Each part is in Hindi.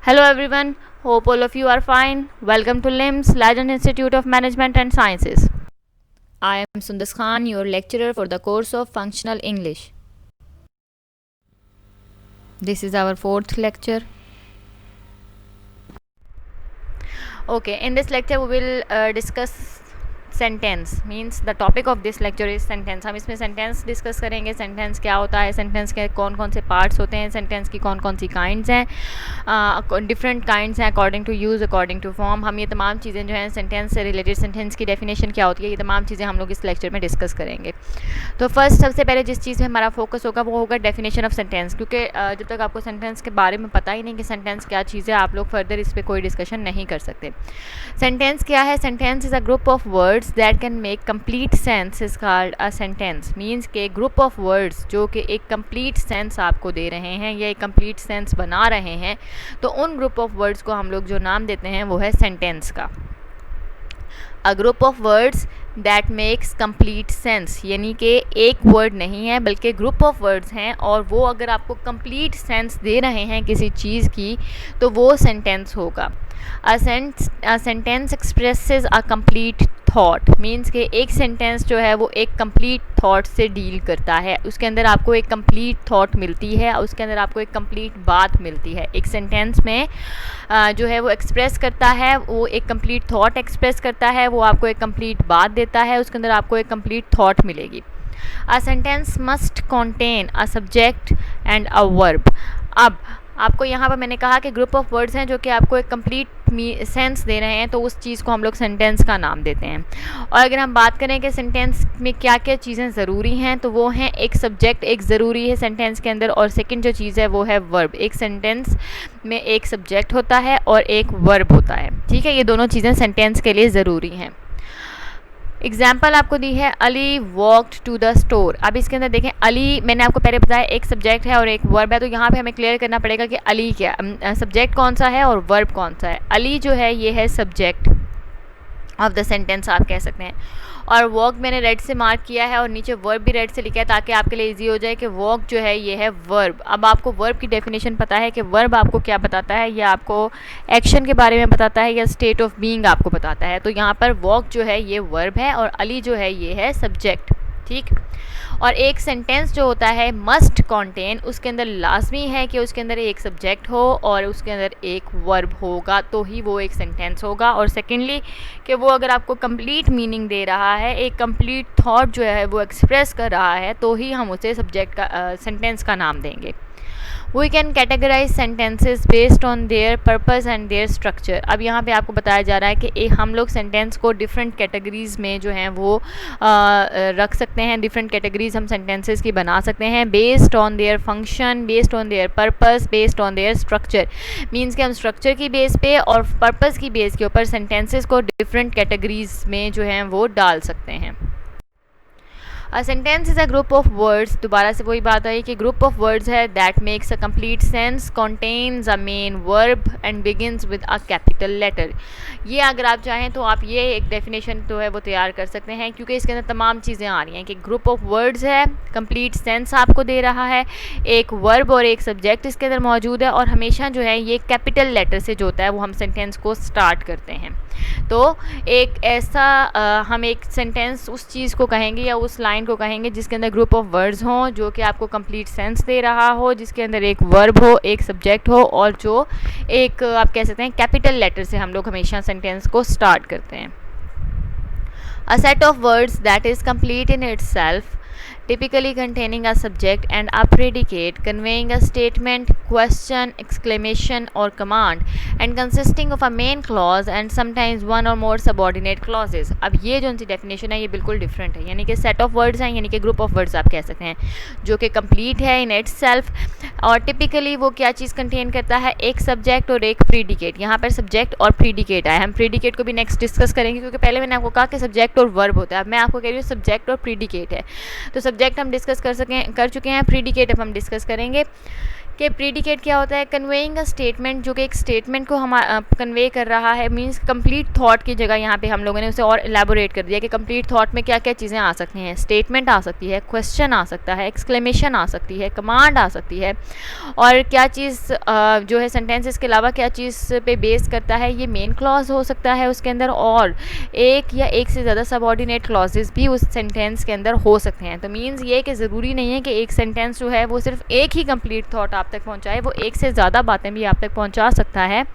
Hello everyone, hope all of you are fine. Welcome to LIMS, Leiden Institute of Management and Sciences. I am Sundas Khan, your lecturer for the course of Functional English. This is our fourth lecture. Okay, in this lecture we will discuss sentence means the topic of this lecture is sentence. हम इसमें सेंटेंस डिस्कस करेंगे. सेंटेंस क्या होता है, सेंटेंस के कौन कौन से पार्ट्स होते हैं, सेंटेंस की कौन कौन सी काइंड्स हैं, डिफरेंट काइंड्स हैं according to use, according to form. हम ये तमाम चीज़ें जो हैं सेंटेंस से रिलेटेड, सेंटेंस की डेफिनेशन क्या होती है, ये तमाम चीज़ें हम लोग इस लेक्चर में डिस्कस करेंगे. तो फर्स्ट सबसे पहले जिस चीज़ में हमारा फोकस होगा वो होगा डेफिनेशन ऑफ सेंटेंस, क्योंकि जब तक आपको सेंटेंस के बारे में पता ही नहीं कि सेंटेंस क्या चीज़ है, आप लोग फर्दर इस पर कोई डिस्कशन नहीं कर सकते. सेंटेंस क्या है? Sentence is a group of words that can make complete sense is called a sentence. Means के ग्रुप ऑफ वर्ड्स जो कि एक कंप्लीट सेंस आपको दे रहे हैं या एक कंप्लीट सेंस बना रहे हैं, तो उन ग्रुप ऑफ वर्ड्स को हम लोग जो नाम देते हैं वो है सेंटेंस का. अ group of words that makes complete sense, यानी कि एक वर्ड नहीं है बल्कि ग्रुप ऑफ वर्ड्स हैं, और वो अगर आपको कंप्लीट सेंस दे रहे हैं किसी चीज़ की तो वो सेंटेंस होगा. A sentence expresses a complete thought. Means के एक सेंटेंस जो है वो एक कंप्लीट थॉट से डील करता है. उसके अंदर आपको एक कंप्लीट थॉट मिलती है, उसके अंदर आपको एक कंप्लीट बात मिलती है. एक सेंटेंस में जो है वो एक्सप्रेस करता है, वो एक कंप्लीट थॉट एक्सप्रेस करता है, वो आपको एक कंप्लीट बात देता है, उसके अंदर आपको एक कंप्लीट थॉट मिलेगी. A sentence must contain a subject and a verb. अब आपको यहाँ पर मैंने कहा कि ग्रुप ऑफ वर्ड्स हैं जो कि आपको एक कंप्लीट सेंस दे रहे हैं, तो उस चीज़ को हम लोग सेंटेंस का नाम देते हैं. और अगर हम बात करें कि सेंटेंस में क्या क्या चीज़ें ज़रूरी हैं, तो वो हैं एक सब्जेक्ट एक ज़रूरी है सेंटेंस के अंदर, और सेकंड जो चीज़ है वो है वर्ब. एक सेंटेंस में एक सब्जेक्ट होता है और एक वर्ब होता है. ठीक है, ये दोनों चीज़ें सेंटेंस के लिए ज़रूरी हैं. एग्जाम्पल आपको दी है, Ali walked to the store. अब इसके अंदर देखें, अली मैंने आपको पहले बताया एक सब्जेक्ट है और एक वर्ब है, तो यहाँ पे हमें क्लियर करना पड़ेगा कि अली क्या सब्जेक्ट कौन सा है और वर्ब कौन सा है. अली जो है ये है सब्जेक्ट ऑफ द सेंटेंस आप कह सकते हैं, और वॉक मैंने रेड से मार्क किया है और नीचे वर्ब भी रेड से लिखा है ताकि आपके लिए इजी हो जाए कि वॉक जो है ये है वर्ब. अब आपको वर्ब की डेफिनेशन पता है कि वर्ब आपको क्या बताता है, या आपको एक्शन के बारे में बताता है या स्टेट ऑफ बीइंग आपको बताता है. तो यहाँ पर वॉक जो है ये वर्ब है और अली जो है ये है सब्जेक्ट. ठीक. और एक सेंटेंस जो होता है मस्ट कंटेन, उसके अंदर लाजमी है कि उसके अंदर एक सब्जेक्ट हो और उसके अंदर एक वर्ब होगा, तो ही वो एक सेंटेंस होगा. और सेकेंडली कि वो अगर आपको कंप्लीट मीनिंग दे रहा है, एक कंप्लीट थॉट जो है वो एक्सप्रेस कर रहा है, तो ही हम उसे सब्जेक्ट का सेंटेंस का नाम देंगे. We can categorize sentences based on their purpose and their structure. अब यहाँ पे आपको बताया जा रहा है कि हम लोग सेंटेंस को डिफरेंट कैटेगरीज में जो हैं वो रख सकते हैं. डिफरेंट कैटेगरीज हम सेंटेंसेस की बना सकते हैं based on their function, based on their purpose, based on there structure. Means कि हम स्ट्रक्चर की बेस पे और पर्पज़ की बेस के ऊपर सेंटेंसेस को डिफरेंट कैटेगरीज में जो हैं वो डाल सकते हैं. A sentence is a group of words. दोबारा से वही बात आई कि ग्रुप ऑफ वर्ड्स है that makes a complete sense, contains a main verb and begins with a capital letter. ये अगर आप चाहें तो आप ये एक डेफिनेशन तो है वो तैयार कर सकते हैं, क्योंकि इसके अंदर तमाम चीज़ें आ रही हैं कि ग्रुप ऑफ वर्ड्स है, कंप्लीट सेंस आपको दे रहा है, एक वर्ब और एक सब्जेक्ट इसके अंदर मौजूद है, और हमेशा जो है ये कैपिटल लेटर से जो होता है वो हम सेंटेंस को स्टार्ट करते हैं. तो एक ऐसा हम एक सेंटेंस उस चीज़ को कहेंगे या उस लाइन को कहेंगे जिसके अंदर ग्रुप ऑफ वर्ड्स हों जो कि आपको कंप्लीट सेंस दे रहा हो, जिसके अंदर एक वर्ब हो, एक सब्जेक्ट हो, और जो एक आप कह सकते हैं कैपिटल लेटर से हम लोग हमेशा सेंटेंस को स्टार्ट करते हैं. A set of words that is complete in itself, typically containing a subject and a predicate, conveying a statement, question, exclamation or command, and consisting of a main clause and sometimes one or more subordinate clauses. अब ये जो सी डेफिनेशन है ये बिल्कुल डिफरेंट है, यानी कि सेट ऑफ वर्ड्स हैं, यानी कि ग्रुप ऑफ वर्ड्स आप कह सकते हैं, जो कि कंप्लीट है इन इट्स सेल्फ. और टिपिकली वो क्या चीज़ कंटेन करता है, एक सब्जेक्ट और एक प्रीडिकेट. यहाँ पर सब्जेक्ट और प्रीडिकेट आया, हम प्रीडिकेट को भी नेक्स्ट डिस्कस करेंगे, क्योंकि पहले मैंने आपको कहा कि सब्जेक्ट और वर्ब होता है. अब मैं आपको कह रही हूँ सब्जेक्ट और प्रीडिकेट है. तो सब्जेक्ट हम डिस्कस कर चुके हैं, प्रीडिकेट अब हम डिस्कस करेंगे कि प्रीडिकेट क्या होता है, कन्वेइंग अ स्टेटमेंट, जो कि एक स्टेटमेंट को हम कन्वे कर रहा है, मींस कंप्लीट थॉट की जगह यहाँ पे हम लोगों ने उसे और एलैबोरेट कर दिया कि कंप्लीट थॉट में क्या क्या चीज़ें आ सकती हैं। स्टेटमेंट आ सकती है, क्वेश्चन आ सकता है, एक्सक्लेमेशन आ सकती है, कमांड आ सकती है, और क्या चीज़ जो है सेंटेंसेस के अलावा क्या चीज़ पे बेस करता है, ये मेन क्लॉज हो सकता है उसके अंदर, और एक या एक से ज़्यादा सबऑर्डिनेट क्लॉजेस भी उस सेंटेंस के अंदर हो सकते हैं। तो मीन्स ये कि ज़रूरी नहीं है कि एक सेंटेंस जो है वो सिर्फ एक ही कंप्लीट थॉट आप तक पहुंचाए, वो एक से ज़्यादा बातें भी आप तक पहुंचा सकता है,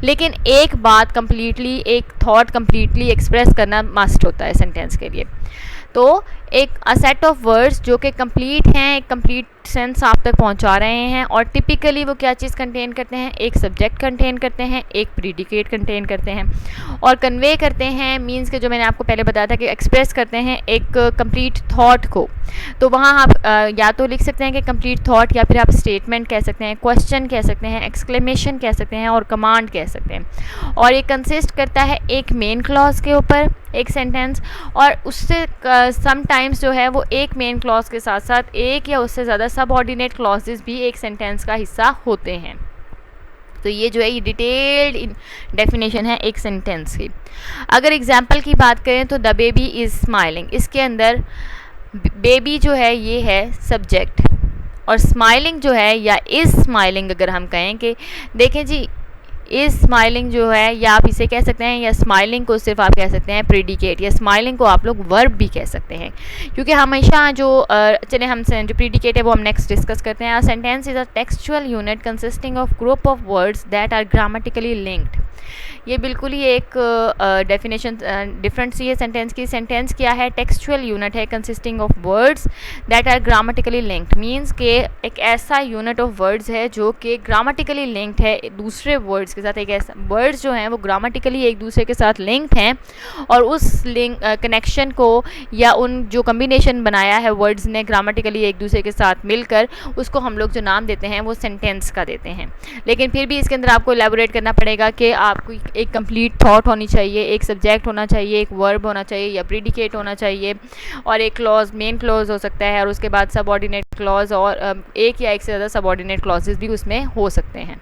लेकिन एक बात कंप्लीटली, एक थॉट कंप्लीटली एक्सप्रेस करना मस्ट होता है सेंटेंस के लिए। तो एक अ सेट ऑफ वर्ड्स जो कि कंप्लीट हैं, एक कंप्लीट सेंस आप तक पहुंचा रहे हैं, और टिपिकली वो क्या चीज़ कंटेन करते हैं, एक सब्जेक्ट कंटेन करते हैं, एक प्रीडिकेट कंटेन करते हैं, और कन्वे करते हैं, मींस के जो मैंने आपको पहले बताया था कि एक्सप्रेस करते हैं एक कंप्लीट थॉट को। तो वहाँ आप या तो लिख सकते हैं कि कंप्लीट थॉट, या फिर आप स्टेटमेंट कह सकते हैं, क्वेश्चन कह सकते हैं, एक्सक्लेमेशन कह सकते हैं, और कमांड कह सकते हैं। और ये कंसिस्ट करता है एक मेन क्लॉज के ऊपर एक सेंटेंस, और उससे समटाइम्स जो है वो एक मेन क्लॉज के साथ साथ एक या उससे ज़्यादा सबऑर्डिनेट क्लॉजेस भी एक सेंटेंस का हिस्सा होते हैं। तो ये जो है ये डिटेल्ड डेफिनेशन है एक सेंटेंस की। अगर एग्जांपल की बात करें तो द बेबी इज़ स्माइलिंग, इसके अंदर बेबी जो है ये है सब्जेक्ट, और स्माइलिंग जो है या इज़ स्माइलिंग अगर हम कहें कि देखें जी इज़ स्माइलिंग जो है, या आप इसे कह सकते हैं, या स्माइलिंग को सिर्फ आप कह सकते हैं प्रीडिकेट, या स्माइलिंग को आप लोग वर्ब भी कह सकते हैं, क्योंकि हमेशा जो चले हम जो प्रीडिकेट है वो हम नेक्स्ट डिस्कस करते हैं। Sentence is a textual unit consisting of group of words that are grammatically linked. ये बिल्कुल ही एक डेफिनेशन डिफरेंट सी है सेंटेंस की। सेंटेंस क्या है, टेक्सचुअल यूनिट है consisting of words that are grammatically linked, means के एक ऐसा यूनिट ऑफ वर्ड्स है जो कि ग्रामेटिकली लिंक्ड है दूसरे वर्ड्स के साथ। एक ऐसा वर्ड्स जो हैं वो ग्रामेटिकली एक दूसरे के साथ लिंक्ड हैं, और उस लिंक कनेक्शन को या उन जो कम्बिनेशन बनाया है वर्ड्स ने ग्रामेटिकली एक दूसरे के साथ मिलकर, उसको हम लोग जो नाम देते हैं वो सेंटेंस का देते हैं। लेकिन फिर भी इसके अंदर आपको एलैबोरेट करना पड़ेगा कि आपको एक कंप्लीट थॉट होनी चाहिए, एक सब्जेक्ट होना चाहिए, एक वर्ब होना चाहिए या प्रीडिकेट होना चाहिए, और एक क्लॉज मेन क्लॉज हो सकता है, और उसके बाद सबऑर्डिनेट क्लॉज, और एक या एक से ज़्यादा सबऑर्डिनेट क्लॉजेस भी उसमें हो सकते हैं।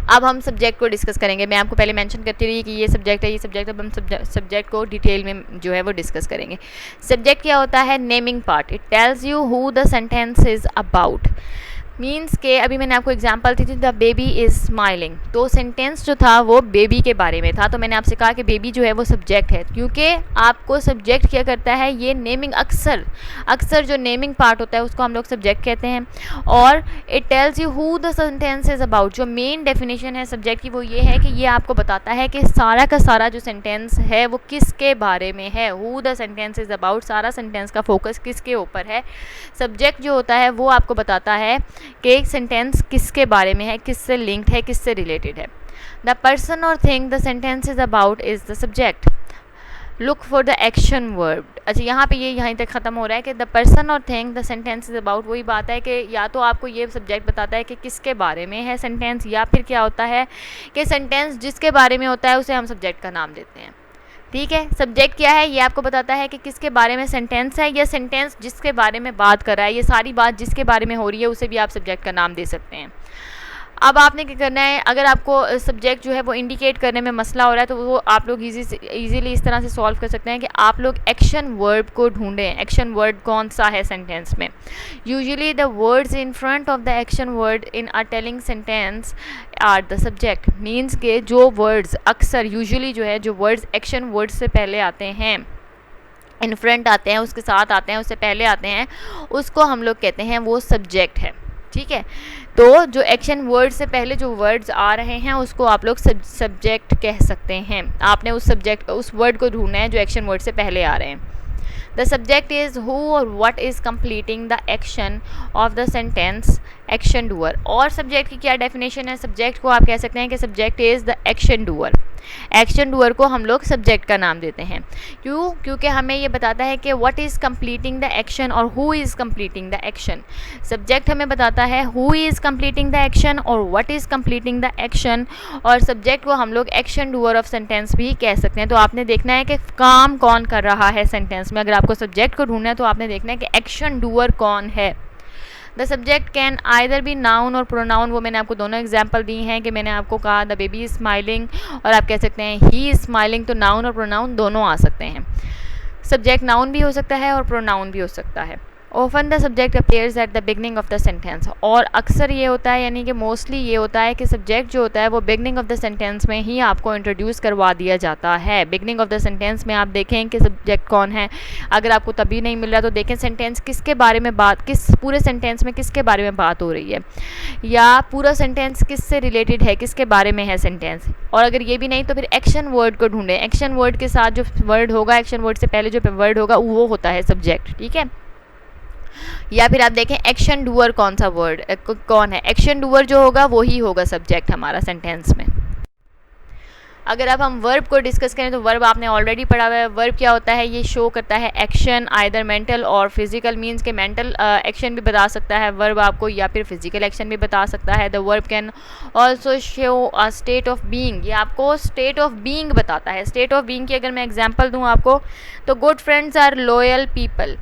अब हम सब्जेक्ट को डिस्कस करेंगे। मैं आपको पहले मेंशन करती रही कि ये सब्जेक्ट है, ये सब्जेक्ट, अब हम सब्जेक्ट को डिटेल में जो है वो डिस्कस करेंगे। सब्जेक्ट क्या होता है, naming part, it tells you who the sentence is about, means के अभी मैंने आपको एग्जांपल दी थी द बेबी इज़ स्माइलिंग, तो सेंटेंस जो था वो बेबी के बारे में था। तो मैंने आपसे कहा कि बेबी जो है वो सब्जेक्ट है, क्योंकि आपको सब्जेक्ट क्या करता है, ये नेमिंग, अक्सर जो नेमिंग पार्ट होता है उसको हम लोग सब्जेक्ट कहते हैं। और it tells you who the sentence is about, जो मेन डेफिनेशन है सब्जेक्ट की वो ये है कि ये आपको बताता है कि सारा का सारा जो सेंटेंस है वो किसके बारे में है। Who the sentence is about, सारा सेंटेंस का फोकस किसके ऊपर है। सब्जेक्ट जो होता है वो आपको बताता है कि एक सेंटेंस किसके बारे में है, किससे लिंक्ड है, किससे रिलेटेड है। द पर्सन और thing the sentence is about is the subject. Look for the action verb. अच्छा, यहाँ पे ये यहीं तक ख़त्म हो रहा है कि द पर्सन और thing the sentence is about, वही बात है कि या तो आपको ये सब्जेक्ट बताता है कि किसके बारे में है सेंटेंस, या फिर क्या होता है कि सेंटेंस जिसके बारे में होता है उसे हम सब्जेक्ट का नाम देते हैं। ठीक है, सब्जेक्ट क्या है, ये आपको बताता है कि किसके बारे में सेंटेंस है, या सेंटेंस जिसके बारे में बात कर रहा है, ये सारी बात जिसके बारे में हो रही है उसे भी आप सब्जेक्ट का नाम दे सकते हैं। अब आपने क्या करना है, अगर आपको सब्जेक्ट जो है वो इंडिकेट करने में मसला हो रहा है तो वो आप लोग इजीली इस तरह से सॉल्व कर सकते हैं कि आप लोग एक्शन वर्ब को ढूंढें। एक्शन वर्ड कौन सा है सेंटेंस में। Usually the words in front of the action word in a telling sentence are the subject, means के जो वर्ड्स अक्सर यूजुअली जो है जो वर्ड्स एक्शन वर्ड से पहले आते हैं, इन फ्रंट आते हैं, उसके साथ आते हैं, उससे पहले आते हैं, उसको हम लोग कहते हैं वो सब्जेक्ट है। ठीक है, तो जो एक्शन वर्ड से पहले जो वर्ड्स आ रहे हैं उसको आप लोग सब्जेक्ट कह सकते हैं। आपने उस वर्ड को ढूंढना है जो एक्शन वर्ड से पहले आ रहे हैं। द सब्जेक्ट इज़ हु और what is completing the action of the sentence action doer. और सब्जेक्ट की क्या डेफिनेशन है, सब्जेक्ट को आप कह सकते हैं कि subject is the action doer. Action doer को हम लोग सब्जेक्ट का नाम देते हैं। क्यों? क्योंकि हमें ये बताता है कि what is completing the action और who is completing the action. Subject हमें बताता है who is completing the action और what is completing the action, और सब्जेक्ट को हम लोग एक्शन डूअर ऑफ सेंटेंस भी कह सकते हैं। तो आपने देखना है कि काम कौन कर रहा है सेंटेंस में। अगर आपको सब्जेक्ट को ढूंढना है तो आपने देखना है कि एक्शन डूअर कौन है। The subject can either B noun और प्रोनाउन, वो मैंने आपको दोनों एग्जाम्पल दी हैं कि मैंने आपको कहा द बेबी इज़ स्माइलिंग और आप कह सकते हैं ही इज़ स्माइलिंग, तो नाउन और प्रोनाउन दोनों आ सकते हैं। सब्जेक्ट नाउन भी हो सकता है और प्रोनाउन भी हो सकता है। Often the subject appears at the beginning of the sentence, और अक्सर ये होता है यानी कि मोस्टली ये होता है कि सब्जेक्ट जो होता है वो बिगनिंग ऑफ द सेंटेंस में ही आपको इंट्रोड्यूस करवा दिया जाता है। बिगनिंग ऑफ द सेंटेंस में आप देखें कि सब्जेक्ट कौन है, अगर आपको तभी नहीं मिल रहा तो देखें सेंटेंस किसके बारे में बात, किस पूरे सेंटेंस में किसके बारे में बात हो रही है, या पूरा सेंटेंस किससे रिलेटेड है, किसके बारे में है सेंटेंस। और अगर ये भी नहीं तो फिर एक्शन वर्ड को ढूंढें, एक्शन वर्ड के साथ जो वर्ड होगा, एक्शन वर्ड से पहले जो वर्ड होगा वो होता है सब्जेक्ट, ठीक है। या फिर आप देखें एक्शन डूअर कौन सा वर्ड कौन है, एक्शन डूअर जो होगा वो ही होगा सब्जेक्ट हमारा सेंटेंस में। अगर अब हम वर्ब को डिस्कस करें तो वर्ब आपने ऑलरेडी पढ़ा हुआ है। वर्ब क्या होता है, ये शो करता है एक्शन आइदर मेंटल और फिजिकल, मींस के मेंटल एक्शन भी बता सकता है वर्ब आपको, या फिर फिजिकल एक्शन भी बता सकता है। The verb can also show a state of being, ये आपको स्टेट ऑफ बीइंग बताता है। स्टेट ऑफ बीइंग की अगर मैं एग्जांपल दूं आपको तो good friends are loyal people,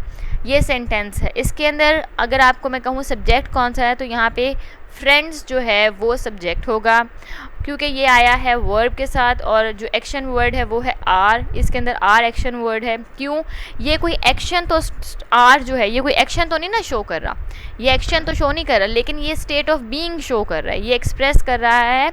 ये सेंटेंस है। इसके अंदर अगर आपको मैं कहूँ सब्जेक्ट कौन सा है तो यहाँ पे फ्रेंड्स जो है वो सब्जेक्ट होगा, क्योंकि ये आया है वर्ब के साथ, और जो एक्शन वर्ड है वो है आर, इसके अंदर आर एक्शन वर्ड है। क्यों, ये कोई एक्शन तो आर जो है ये कोई एक्शन तो नहीं ना शो कर रहा, ये एक्शन तो शो नहीं कर रहा, लेकिन ये स्टेट ऑफ बीइंग शो कर रहा है, ये एक्सप्रेस कर रहा है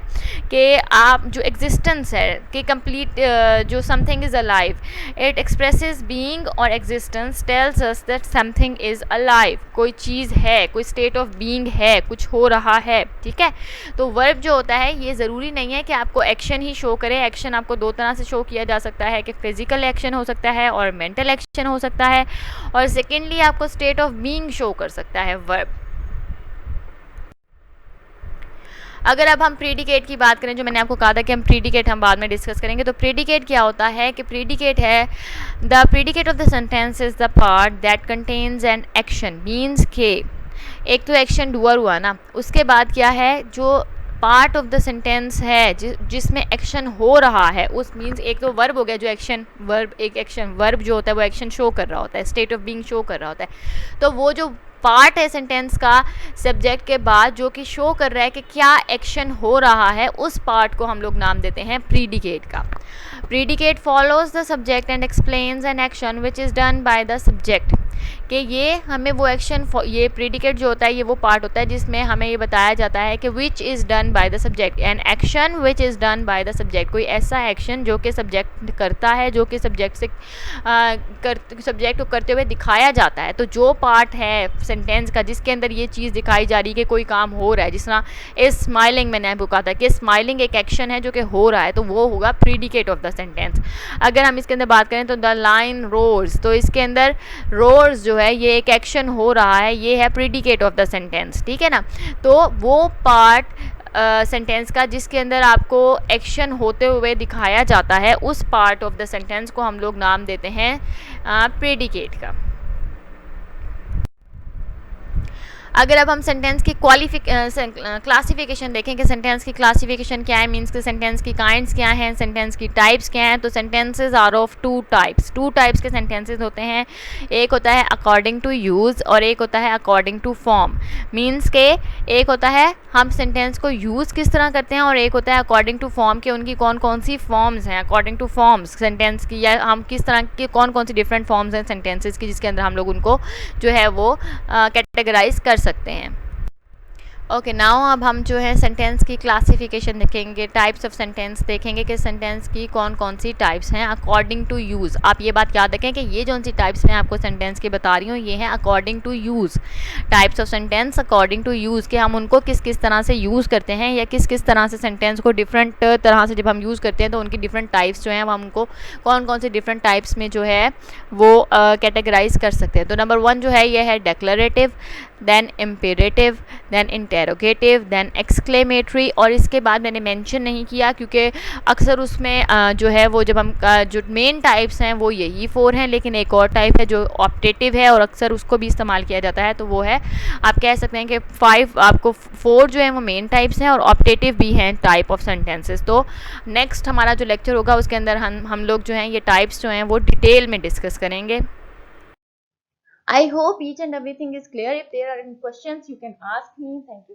कि आप जो एग्जिस्टेंस है कि कंप्लीट जो something is alive, it expresses being और existence tells us that something is alive, कोई चीज़ है, कोई स्टेट ऑफ बीइंग है, कुछ हो रहा है, ठीक है। तो वर्ब जो होता है ये ज़रूरी नहीं है कि आपको एक्शन ही शो करे। एक्शन आपको दो तरह से शो किया जा सकता है कि फिजिकल एक्शन हो सकता है और मेंटल एक्शन हो सकता है, और सेकेंडली आपको स्टेट ऑफ बीइंग शो कर सकता है वर्ब। अगर अब हम प्रीडिकेट की बात करें, जो मैंने आपको कहा था कि हम प्रीडिकेट हम बाद में डिस्कस करेंगे, तो प्रीडिकेट क्या होता है कि प्रीडिकेट है the predicate of the sentence is the part that contains an action, means के एक तो एक्शन डूअर हुआ ना, उसके बाद क्या है जो पार्ट ऑफ द सेंटेंस है जिसमें एक्शन हो रहा है, उस मीन्स एक तो वर्ब हो गया जो एक्शन वर्ब, एक एक्शन वर्ब जो होता है वो एक्शन शो कर रहा होता है, स्टेट ऑफ बीइंग शो कर रहा होता है। तो वो जो पार्ट है सेंटेंस का सब्जेक्ट के बाद जो कि शो कर रहा है कि क्या एक्शन हो रहा है, उस पार्ट को हम लोग नाम देते हैं प्रीडिकेट का। Predicate follows the subject and explains an action which is done by the subject, कि ये हमें वो एक्शन, ये प्रीडिकेट जो होता है ये वो पार्ट होता है जिसमें हमें ये बताया जाता है कि which is done by the subject, an action which is done by the subject, कोई ऐसा एक्शन जो कि सब्जेक्ट करता है, जो कि सब्जेक्ट से सब्जेक्ट को करते हुए दिखाया जाता है। तो जो पार्ट है सेंटेंस का जिसके अंदर ये चीज़ दिखाई जा रही है कि कोई काम हो रहा है, जिस तरह इस स्माइलिंग मैंने आपको कहा था कि स्माइलिंग एक एक्शन है जो कि हो रहा है, तो वो होगा प्रीडिकेट ऑफ द सेंटेंस। अगर हम इसके अंदर बात करें तो द लाइन रोर्स, तो इसके अंदर रोर्स जो है ये एक एक्शन हो रहा है, ये है प्रीडिकेट ऑफ द सेंटेंस, ठीक है ना। तो वो पार्ट सेंटेंस का जिसके अंदर आपको एक्शन होते हुए दिखाया जाता है, उस पार्ट ऑफ द सेंटेंस को हम लोग नाम देते हैं प्रीडिकेट का। अगर अब हम सेंटेंस की क्लासिफिकेशन देखें कि सेंटेंस की क्लासिफिकेशन क्या है, मीन्स के सेंटेंस की काइंड्स क्या हैं, सेंटेंस की टाइप्स क्या हैं, तो sentences are of two types के सेंटेंसेस होते हैं। एक होता है अकॉर्डिंग टू यूज़ और एक होता है अकॉर्डिंग टू फॉर्म, मीन्स के एक होता है हम सेंटेंस को यूज़ किस तरह करते हैं और एक होता है अकॉर्डिंग टू फॉर्म के उनकी कौन कौन सी फॉर्म्स हैं, अकॉर्डिंग टू फॉर्म्स सेंटेंस की, या हम किस तरह की कौन कौन सी डिफरेंट फॉर्म्स हैं सेंटेंसेस की जिसके अंदर हम लोग उनको जो है वो कैटेगराइज कर सकते हैं। ओके नाउ अब हम जो है सेंटेंस की क्लासिफिकेशन देखेंगे, टाइप्स ऑफ सेंटेंस देखेंगे कि सेंटेंस की कौन कौन सी टाइप्स हैं अकॉर्डिंग टू यूज़। आप ये बात याद रखें कि ये जो सी टाइप्स मैं आपको सेंटेंस की बता रही हूँ ये हैं according to use, types of sentence according to use, कि हम उनको किस किस तरह से यूज़ करते हैं या किस किस तरह से सेंटेंस को डिफरेंट तरह से जब हम यूज़ करते हैं तो उनकी डिफरेंट टाइप्स जो हैं हम उनको कौन कौन से डिफरेंट टाइप्स में जो है वो कैटेगराइज कर सकते हैं। तो नंबर 1 जो है ये है declarative, then imperative, then interrogative, then exclamatory, और इसके बाद मैंने मेंशन नहीं किया क्योंकि अक्सर उसमें जो है वो जब हम जो मेन टाइप्स हैं वो यही 4 हैं, लेकिन एक और टाइप है जो ऑप्टेटिव है और अक्सर उसको भी इस्तेमाल किया जाता है, तो वो है आप कह सकते हैं कि 5 आपको 4 जो है वो मेन टाइप्स हैं और ऑप्टेटिव भी हैं टाइप ऑफ सेंटेंसेस। तो नेक्स्ट हमारा जो लेक्चर होगा उसके अंदर हम लोग जो हैं ये टाइप्स जो हैं वो डिटेल में डिस्कस करेंगे। I hope each and everything is clear. If there are any questions, you can ask me. Thank you.